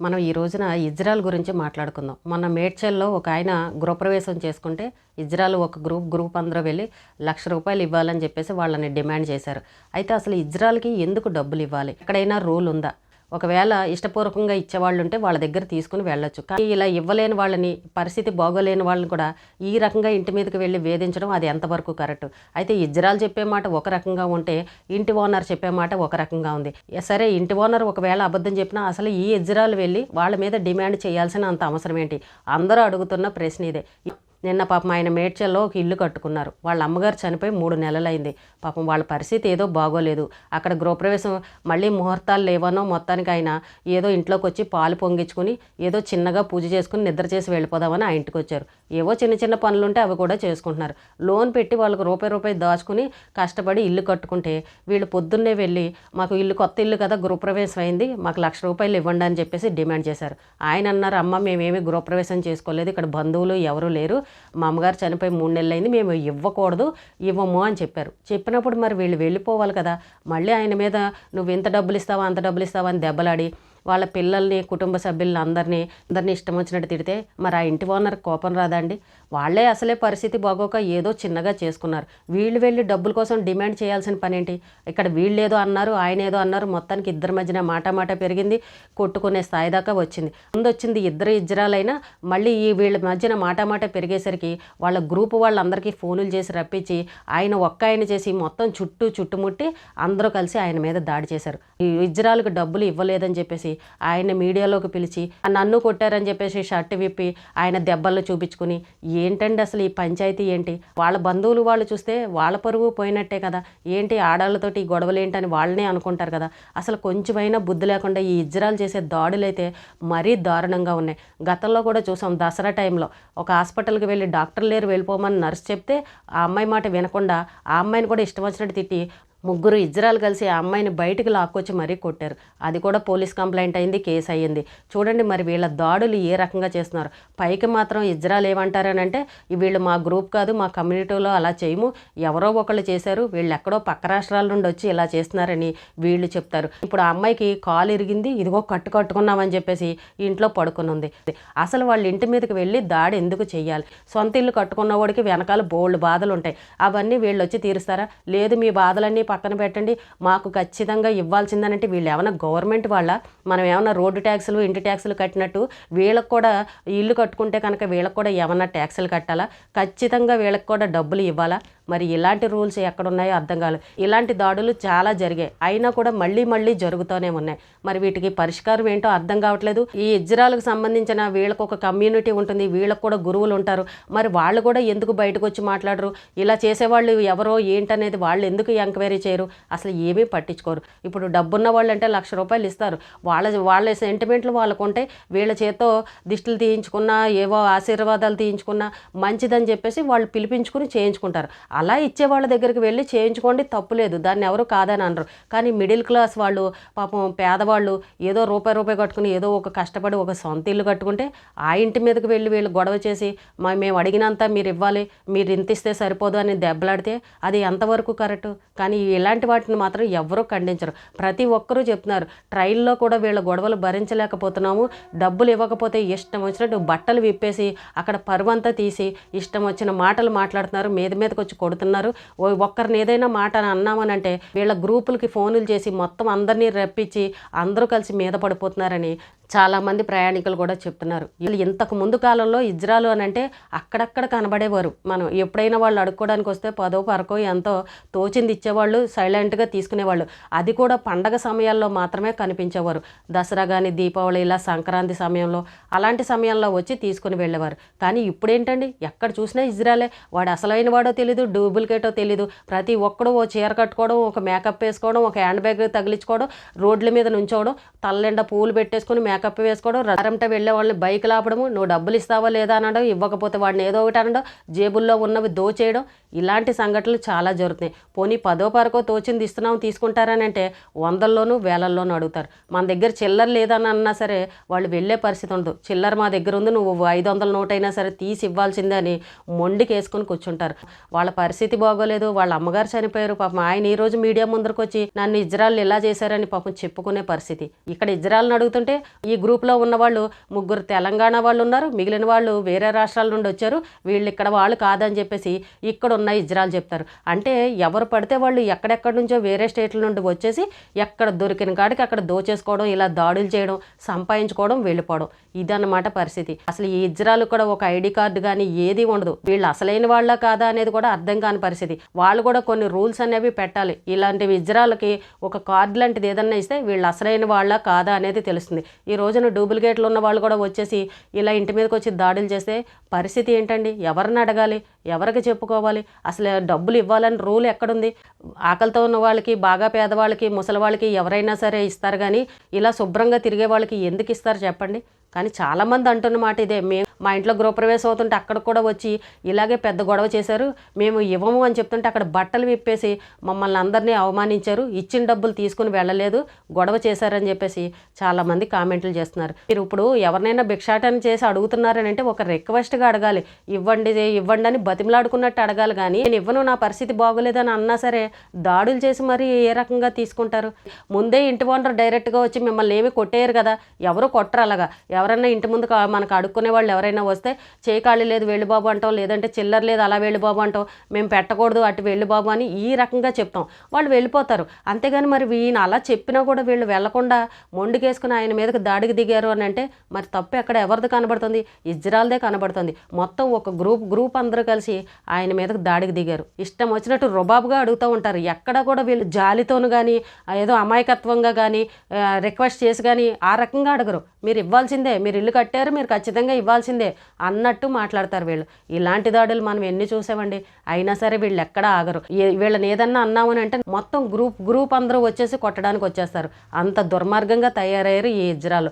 మనం ఈ రోజున ఇజ్రాయెల్ గురించి మాట్లాడుకుందాం. మొన్న మేడ్చల్లో ఒక ఆయన గృహప్రవేశం చేసుకుంటే ఇజ్రాయెల్ ఒక గ్రూప్ అందరూ వెళ్ళి ₹1,00,000 ఇవ్వాలని చెప్పేసి వాళ్ళని డిమాండ్ చేశారు. అయితే అసలు ఇజ్రాయెల్కి ఎందుకు డబ్బులు ఇవ్వాలి? ఎక్కడైనా రూల్ ఉందా? ఒకవేళ ఇష్టపూర్వకంగా ఇచ్చేవాళ్ళు ఉంటే వాళ్ళ దగ్గర తీసుకుని వెళ్ళొచ్చు. కానీ ఇలా ఇవ్వలేని వాళ్ళని, పరిస్థితి బాగోలేని వాళ్ళని కూడా ఈ రకంగా ఇంటి మీదకి వెళ్ళి వేధించడం అది ఎంతవరకు కరెక్ట్? అయితే ఇజ్రాయెల్ చెప్పే మాట ఒక రకంగా ఉంటే ఇంటి ఓనర్ చెప్పే మాట ఒక రకంగా ఉంది. సరే, ఇంటి ఓనర్ ఒకవేళ అబద్ధం చెప్పినా అసలు ఈ ఇజ్రాయెల్ వెళ్ళి వాళ్ళ మీద డిమాండ్ చేయాల్సిన అంత అవసరం ఏంటి? అందరూ అడుగుతున్న ప్రశ్న ఇదే. నిన్న పాపం ఆయన మేడ్చల్లో ఒక ఇల్లు కట్టుకున్నారు. వాళ్ళ అమ్మగారు చనిపోయి 3 నెలలైంది. పాపం వాళ్ళ పరిస్థితి ఏదో బాగోలేదు. అక్కడ గృహప్రవేశం మళ్ళీ ముహూర్తాలు లేవనో మొత్తానికి ఆయన ఏదో ఇంట్లోకి వచ్చి పాలు పొంగించుకుని ఏదో చిన్నగా పూజ చేసుకుని నిద్ర చేసి వెళ్ళిపోదామని ఆ ఇంటికి వచ్చారు. ఏవో చిన్న చిన్న పనులుంటే అవి కూడా చేసుకుంటున్నారు. లోన్ పెట్టి వాళ్ళకు రూపాయి దాచుకుని కష్టపడి ఇల్లు కట్టుకుంటే వీళ్ళు పొద్దున్నే వెళ్ళి మాకు ఇల్లు కొత్త ఇల్లు కదా, గృహప్రవేశం అయింది, మాకు ₹1,00,000 ఇవ్వండి అని చెప్పేసి డిమాండ్ చేశారు. ఆయన అన్నారు, అమ్మ మేమేమి గృహప్రవేశం చేసుకోలేదు, ఇక్కడ బంధువులు ఎవరు లేరు, మా అమ్మగారు చనిపోయి 3 నెలలైంది, మేము ఇవ్వకూడదు, ఇవ్వము అని చెప్పారు. చెప్పినప్పుడు మరి వీళ్ళు వెళ్ళిపోవాలి కదా. మళ్ళీ ఆయన మీద నువ్వు ఇంత డబ్బులు ఇస్తావా అంత డబ్బులు ఇస్తావా అని దెబ్బలాడి వాళ్ళ పిల్లల్ని, కుటుంబ సభ్యులని అందరినీ ఇష్టం వచ్చినట్టు తిడితే మరి ఆ ఇంటి ఓనర్ కోపం రాదండి? వాళ్ళే అసలే పరిస్థితి బాగోక ఏదో చిన్నగా చేసుకున్నారు. వీళ్ళు వెళ్ళి డబ్బుల కోసం డిమాండ్ చేయాల్సిన పని ఏంటి? ఇక్కడ వీళ్ళేదో అన్నారు, ఆయన ఏదో అన్నారు, మొత్తానికి ఇద్దరి మధ్యన మాట పెరిగింది, కొట్టుకునే స్థాయి దాకా వచ్చింది. ముందొచ్చింది ఇద్దరు ఇజ్రాయెలైనా మళ్ళీ ఈ వీళ్ళ మధ్యన మాట పెరిగేసరికి వాళ్ళ గ్రూపు వాళ్ళందరికీ ఫోనులు చేసి రప్పించి ఆయన ఒక్క ఆయన చేసి మొత్తం చుట్టుముట్టి అందరూ కలిసి ఆయన మీద దాడి చేశారు. ఈ ఇజ్రాయెల్కి డబ్బులు ఇవ్వలేదని చెప్పేసి ఆయన మీడియాలోకి పిలిచి నన్ను కొట్టారని చెప్పేసి షర్ట్ విప్పి ఆయన దెబ్బలు చూపించుకుని, ఏంటండి అసలు ఈ పంచాయతీ ఏంటి? వాళ్ళ బంధువులు వాళ్ళు చూస్తే వాళ్ళ పరువు పోయినట్టే కదా. ఏంటి ఆడాళ్ళతోటి ఈ గొడవలు ఏంటని వాళ్ళనే అనుకుంటారు కదా. అసలు కొంచెమైనా బుద్ధి లేకుండా ఈ ఇజ్రాయెల్ చేసే దాడులైతే మరీ దారుణంగా ఉన్నాయి. గతంలో కూడా చూసాం, దసరా టైంలో ఒక హాస్పిటల్కి వెళ్ళి డాక్టర్ లేరు వెళ్ళిపోమని నర్స్ చెప్తే ఆ అమ్మాయి మాట వినకుండా ఆ అమ్మాయిని కూడా ఇష్టం వచ్చినట్టు తిట్టి ముగ్గురు ఇజ్రాయెల్ కలిసి ఆ అమ్మాయిని బయటికి లాక్కొచ్చి మరీ కొట్టారు. అది కూడా పోలీస్ కంప్లైంట్ అయింది, కేసు అయ్యింది. చూడండి మరి వీళ్ళ దాడులు ఏ రకంగా చేస్తున్నారు. పైకి మాత్రం ఇజ్రాయెల్ ఏమంటారని అంటే, వీళ్ళు మా గ్రూప్ కాదు, మా కమ్యూనిటీలో అలా చేయము, ఎవరో ఒకళ్ళు చేశారు, వీళ్ళు ఎక్కడో పక్క రాష్ట్రాల నుండి వచ్చి ఇలా చేస్తున్నారని వీళ్ళు చెప్తారు. ఇప్పుడు ఆ అమ్మాయికి కాలు ఇరిగింది, ఇదిగో కట్టుకున్నామని చెప్పేసి ఇంట్లో పడుకుని ఉంది. అసలు వాళ్ళ ఇంటి మీదకి వెళ్ళి దాడి ఎందుకు చెయ్యాలి? సొంత ఇల్లు కట్టుకున్నవాడికి వెనకాల బోల్డ్ బాధలు ఉంటాయి, అవన్నీ వీళ్ళు వచ్చి తీరుస్తారా? లేదు, మీ బాధలన్నీ పక్కన పెట్టండి, మాకు ఖచ్చితంగా ఇవ్వాల్సిందనంటే వీళ్ళు ఏమైనా గవర్నమెంట్ వాళ్ళ? మనం ఏమైనా రోడ్డు ట్యాక్సులు, ఇంటి ట్యాక్సులు కట్టినట్టు వీళ్ళకి కూడా ఇల్లు కట్టుకుంటే కనుక వీళ్ళకి కూడా ఏమన్నా ట్యాక్సులు కట్టాలా? ఖచ్చితంగా వీళ్ళకి కూడా డబ్బులు ఇవ్వాలా? మరి ఇలాంటి రూల్స్ ఎక్కడున్నాయో అర్థం కాలేదు. ఇలాంటి దాడులు చాలా జరిగాయి, అయినా కూడా మళ్ళీ జరుగుతూనే ఉన్నాయి. మరి వీటికి పరిష్కారం ఏంటో అర్థం కావట్లేదు. ఈ ఇజ్రాయెల్కి సంబంధించిన వీళ్ళకు ఒక కమ్యూనిటీ ఉంటుంది, వీళ్ళకు కూడా గురువులు ఉంటారు, మరి వాళ్ళు కూడా ఎందుకు బయటకు వచ్చి మాట్లాడరు? ఇలా చేసేవాళ్ళు ఎవరో ఏంటనేది వాళ్ళు ఎందుకు ఎంక్వైరీ చేయరు? అసలు ఏమీ పట్టించుకోరు. ఇప్పుడు డబ్బున్న వాళ్ళు అంటే ₹1,00,000 ఇస్తారు, వాళ్ళ సెంటిమెంట్లు వాళ్ళకు ఉంటాయి. వీళ్ళ చేతో దిష్టిలు తీయించుకున్నా, ఏవో ఆశీర్వాదాలు తీయించుకున్నా మంచిదని చెప్పేసి వాళ్ళు పిలిపించుకుని చేయించుకుంటారు. అలా ఇచ్చే వాళ్ళ దగ్గరికి వెళ్ళి చేయించుకోండి, తప్పులేదు, దాన్ని ఎవరు కాదని అనరు. కానీ మిడిల్ క్లాస్ వాళ్ళు, పాపం పేదవాళ్ళు ఏదో రూపాయి కట్టుకుని ఏదో ఒక కష్టపడి ఒక సొంత ఇల్లు కట్టుకుంటే ఆ ఇంటి మీదకి వెళ్ళి వీళ్ళు గొడవ చేసి మేము అడిగినంత మీరు ఇవ్వాలి, మీరు ఇంత ఇస్తే సరిపోదు అని దెబ్బలాడితే అది ఎంతవరకు కరెక్ట్? కానీ ఇలాంటి వాటిని మాత్రం ఎవరూ ఖండించరు. ప్రతి ఒక్కరూ చెప్తున్నారు, ట్రైల్లో కూడా వీళ్ళ గొడవలు భరించలేకపోతున్నాము, డబ్బులు ఇవ్వకపోతే ఇష్టం వచ్చినట్టు బట్టలు విప్పేసి అక్కడ పరువంతా తీసి ఇష్టం వచ్చిన మాటలు మాట్లాడుతున్నారు, మీదకి వచ్చి కొడుతున్నారు. ఒక్కరిని ఏదైనా మాట అన్నామనంటే వీళ్ళ గ్రూపులకి ఫోనులు చేసి మొత్తం అందరినీ రప్పించి అందరూ కలిసి మీద పడిపోతున్నారని చాలామంది ప్రయాణికులు కూడా చెప్తున్నారు. వీళ్ళు ఇంతకు ముందు కాలంలో ఇజ్రాయెల్ అని అంటే అక్కడక్కడ కనబడేవారు. మనం ఎప్పుడైనా వాళ్ళు అడుక్కోవడానికి వస్తే 10 ఎంతో తోచింది ఇచ్చేవాళ్ళు, సైలెంట్గా తీసుకునేవాళ్ళు. అది కూడా పండగ సమయాల్లో మాత్రమే కనిపించేవారు. దసరా కానీ, దీపావళి, ఇలా సంక్రాంతి సమయంలో అలాంటి సమయంలో వచ్చి తీసుకుని వెళ్ళేవారు. కానీ ఇప్పుడేంటండి, ఎక్కడ చూసినా ఇజ్రాయెలే. వాడు అసలైన వాడో తెలీదు, డూప్లికేటో తెలీదు. ప్రతి ఒక్కడు ఓ చీర కట్టుకోవడం, ఒక మేకప్ వేసుకోవడం, ఒక హ్యాండ్ బ్యాగ్ తగిలించుకోవడం, రోడ్ల మీద నుంచోవడం, తల్లెండా పూలు పెట్టేసుకుని మేకప్ వేసుకోవడం, రరంట వెళ్ళే వాళ్ళని బైక్ లాపడము, నువ్వు డబ్బులు ఇస్తావా లేదా అనడం, ఇవ్వకపోతే వాడిని ఏదో ఒకటి అనడం, జేబుల్లో ఉన్నవి దోచేయడం, ఇలాంటి సంఘటనలు చాలా జరుగుతున్నాయి. పోనీ 10 తోచింది ఇస్తున్నాం తీసుకుంటారని అంటే 100లోనూ 1000లోనూ అడుగుతారు. మన దగ్గర చిల్లర లేదని అన్నా సరే వాళ్ళు వెళ్ళే పరిస్థితి ఉండదు. చిల్లర మా దగ్గర ఉంది, నువ్వు 500 నోట్ అయినా సరే తీసి ఇవ్వాల్సిందే అని మొండికి వేసుకుని కూర్చుంటారు. వాళ్ళ పరిస్థితి బాగోలేదు, వాళ్ళ అమ్మగారు చనిపోయారు, పాపం ఆయన ఈరోజు మీడియా ముందరకు వచ్చి నన్ను ఇజ్రాయెల్ ఇలా చేశారని పాపం చెప్పుకునే పరిస్థితి. ఇక్కడ ఇజ్రాయెల్ని అడుగుతుంటే ఈ గ్రూప్లో ఉన్న వాళ్ళు 3 తెలంగాణ వాళ్ళు ఉన్నారు, మిగిలిన వాళ్ళు వేరే రాష్ట్రాల నుండి వచ్చారు, వీళ్ళు ఇక్కడ వాళ్ళు కాదని చెప్పేసి ఇక్కడ ఉన్న ఇజ్రాయెల్ చెప్తారు. అంటే ఎవరు పడితే వాళ్ళు ఎక్కడెక్కడి నుంచో వేరే స్టేట్ల నుండి వచ్చేసి ఎక్కడ దొరికిన కాడికి అక్కడ దోచేసుకోవడం, ఇలా దాడులు చేయడం, సంపాదించుకోవడం, వెళ్ళిపోవడం, ఇదన్నమాట పరిస్థితి. అసలు ఈ ఇజ్రాయెల్ కూడా ఒక ఐడి కార్డు కానీ ఏది ఉండదు. వీళ్ళు అసలైన వాళ్ళ కాదా అనేది కూడా అర్థం కాని పరిస్థితి. వాళ్ళు కూడా కొన్ని రూల్స్ అనేవి పెట్టాలి. ఇలాంటివి ఇజ్రాయెల్కి ఒక కార్డు లాంటిది ఏదన్నా ఇస్తే వీళ్ళు అసలైన వాళ్ళ కాదా అనేది తెలుస్తుంది. ఈ రోజున డూప్లికేట్లు ఉన్న వాళ్ళు కూడా వచ్చేసి ఇలా ఇంటి మీదకి వచ్చి దాడులు చేస్తే పరిస్థితి ఏంటండి? ఎవరిని అడగాలి? ఎవరికి చెప్పుకోవాలి? అసలు డబ్బులు ఇవ్వాలని రూల్ ఎక్కడుంది? ఆకలితో ఉన్న వాళ్ళకి, బాగా పేదవాళ్ళకి, ముసలి వాళ్ళకి ఎవరైనా సరే ఇస్తారు, కానీ ఇలా శుభ్రంగా తిరిగే వాళ్ళకి ఎందుకు ఇస్తారు చెప్పండి? కానీ చాలామంది అంటున్న మాట ఇదే. మా ఇంట్లో గృహప్రవేశం అవుతుంటే అక్కడ కూడా వచ్చి ఇలాగే పెద్ద గొడవ చేశారు, మేము ఇవ్వము అని చెప్తుంటే అక్కడ బట్టలు విప్పేసి మమ్మల్ని అందరినీ అవమానించారు, ఇచ్చిన డబ్బులు తీసుకుని వెళ్ళలేదు, గొడవ చేశారని చెప్పేసి చాలామంది కామెంట్లు చేస్తున్నారు. మీరు ఇప్పుడు ఎవరినైనా భిక్షాటన చేసి అడుగుతున్నారని అంటే ఒక రిక్వెస్ట్గా అడగాలి, ఇవ్వండి ఇవ్వండి అని బతిమలాడుకున్నట్టు అడగాలి. కానీ నేను ఇవ్వను, నా పరిస్థితి బాగోలేదని అన్నా సరే దాడులు చేసి మరి ఏ రకంగా తీసుకుంటారు? ముందే ఇంటి ఓనర్ డైరెక్ట్గా వచ్చి మిమ్మల్ని ఏమి కొట్టేయరు కదా, ఎవరు కొట్టరు. అలాగా ఎవరైనా ఇంటి ముందు మనకు అడుక్కునే వాళ్ళు ఎవరైనా వస్తే చేకాళ్ళు లేదు వెళ్ళి బాబు అంటాం, లేదంటే చిల్లర లేదు అలా వెళ్ళి బాబు అంటాం, మేము పెట్టకూడదు అటు వెళ్ళి బాబు అని ఈ రకంగా చెప్తాం, వాళ్ళు వెళ్ళిపోతారు. అంతేగాని మరి ఈయన అలా చెప్పినా కూడా వీళ్ళు వెళ్లకుండా మొండికేసుకుని ఆయన మీదకి దాడికి దిగారు అని అంటే మరి తప్పు ఎక్కడ ఎవరిది కనబడుతుంది? ఇజ్రాయెల్దే కనబడుతుంది. మొత్తం ఒక గ్రూప్ అందరూ కలిసి ఆయన మీదకి దాడికి దిగారు. ఇష్టం వచ్చినట్టు రుబాబుగా అడుగుతూ ఉంటారు. ఎక్కడ కూడా వీళ్ళు జాలితోను కానీ ఏదో అమాయకత్వంగా కానీ రిక్వెస్ట్ చేసి కానీ ఆ రకంగా అడగరు. మీరు ఇవ్వాల్సిందే, మీరు ఇల్లు కట్టారు, మీరు ఖచ్చితంగా ఇవ్వాల్సిందే అన్నట్టు మాట్లాడతారు వీళ్ళు. ఇలాంటి దాడులు మనం ఎన్ని చూసామండి. అయినా సరే వీళ్ళు ఎక్కడ ఆగరు. వీళ్ళని ఏదన్నా అన్నామని అంటే మొత్తం గ్రూప్ అందరూ వచ్చేసి కొట్టడానికి వచ్చేస్తారు. అంత దుర్మార్గంగా తయారయ్యారు ఈ ఇజ్రాయెల్.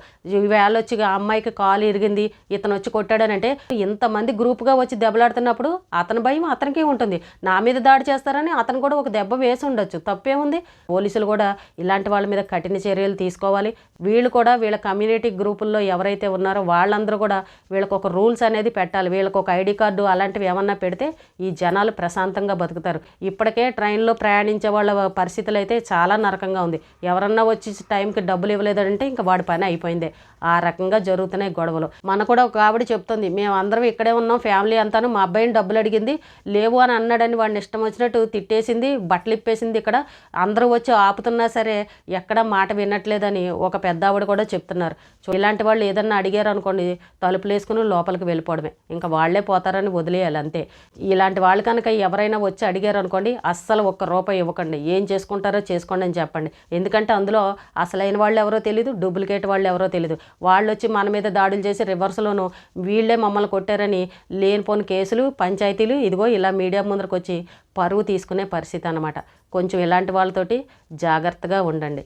వేళ వచ్చి ఆ అమ్మాయికి కాలు ఇరిగింది, ఇతను వచ్చి కొట్టాడని అంటే ఇంతమంది గ్రూప్గా వచ్చి దెబ్బలాడుతున్నప్పుడు అతని భయం అతనికి ఉంటుంది. నా మీద దాడి చేస్తారని అతను కూడా ఒక దెబ్బ వేసి ఉండొచ్చు, తప్పేముంది? పోలీసులు కూడా ఇలాంటి వాళ్ళ మీద కఠిన చర్యలు తీసుకోవాలి. వీళ్ళు కూడా వీళ్ళ కమ్యూనిటీ గ్రూపుల్లో ఎవరైతే ఉన్నారో వాళ్ళందరూ కూడా వీళ్ళకి ఒక రూల్స్ అనేది పెట్టాలి. వీళ్ళకి ఒక ఐడి కార్డు అలాంటివి ఏమన్నా పెడితే ఈ జనాలు ప్రశాంతంగా బతుకుతారు. ఇప్పటికే ట్రైన్లో ప్రయాణించే వాళ్ళ పరిస్థితులు అయితే చాలా నరకంగా ఉంది. ఎవరన్నా వచ్చి టైంకి డబ్బులు ఇవ్వలేదంటే ఇంకా వాడి పని అయిపోయిందే. ఆ రకంగా జరుగుతున్నాయి గొడవలు. మన కూడా ఒక ఆవిడ చెప్తుంది, మేము అందరం ఇక్కడే ఉన్నాం, ఫ్యామిలీ అంతాను, మా అబ్బాయిని డబ్బులు అడిగింది లేవు అని అన్నాడని వాడిని ఇష్టం వచ్చినట్టు తిట్టేసింది, బట్టలు ఇప్పేసింది. ఇక్కడ అందరూ వచ్చి ఆపుతున్నా సరే ఎక్కడ మాట వినట్లేదని ఒక పెద్ద ఆవిడ కూడా చెప్తున్నారు. ఇలాంటి వాళ్ళు ఏదన్నా అడిగారు అనుకోండి, తలుపులు వేసుకుని లోపలికి వెళ్ళిపోవడమే, ఇంకా వాళ్లే పోతారని వదిలేయాలి అంతే. ఇలాంటి వాళ్ళు కనుక ఎవరైనా వచ్చి అడిగారు అనుకోండి, అస్సలు ₹1 ఇవ్వకండి, ఏం చేసుకుంటారో చేసుకోండి అని చెప్పండి. ఎందుకంటే అందులో అసలైన వాళ్ళు ఎవరో తెలీదు, డూప్లికేట్ వాళ్ళు ఎవరో తెలీదు. వాళ్ళు వచ్చి మన మీద దాడులు చేసి రివర్స్లోను వీళ్ళే మమ్మల్ని కొట్టారని లేనిపోని కేసులు, పంచాయతీలు, ఇదిగో ఇలా మీడియా ముందరకు వచ్చి పరువు తీసుకునే పరిస్థితి అన్నమాట. కొంచెం ఇలాంటి వాళ్ళతోటి జాగ్రత్తగా ఉండండి.